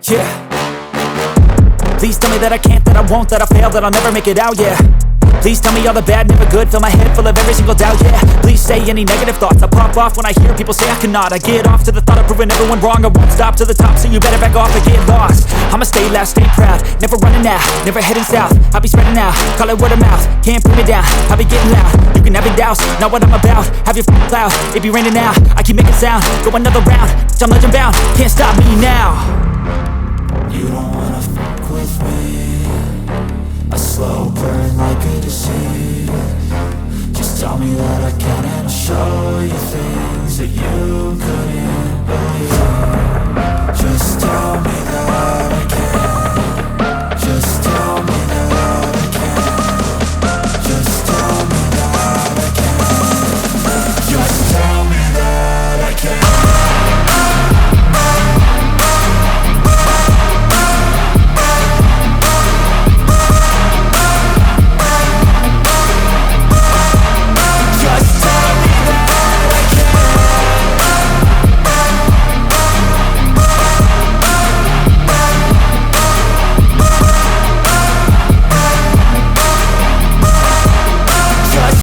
Yeah. Please tell me that I can't, that I won't, that I fail, that I'll never make it out, yeah. Please tell me all the bad, never good, fill my head full of every single doubt, yeah. Please say any negative thoughts, I pop off when I hear people say I cannot. I get off to the thought of proving everyone wrong, I won't stop to the top, so you better back off and get lost. I'ma stay loud, stay proud, never running out, never heading south. I'll be spreading out, call it word of mouth, can't put me down, I'll be getting loud. You can have your doubts, not what I'm about, have your f***ing cloud, it be raining now. I keep making sound, go another round, I'm legend bound, can't stop me now. You don't wanna fuck with me, a slow burn like a disease. Just tell me that I can and I'll show you things that you couldn't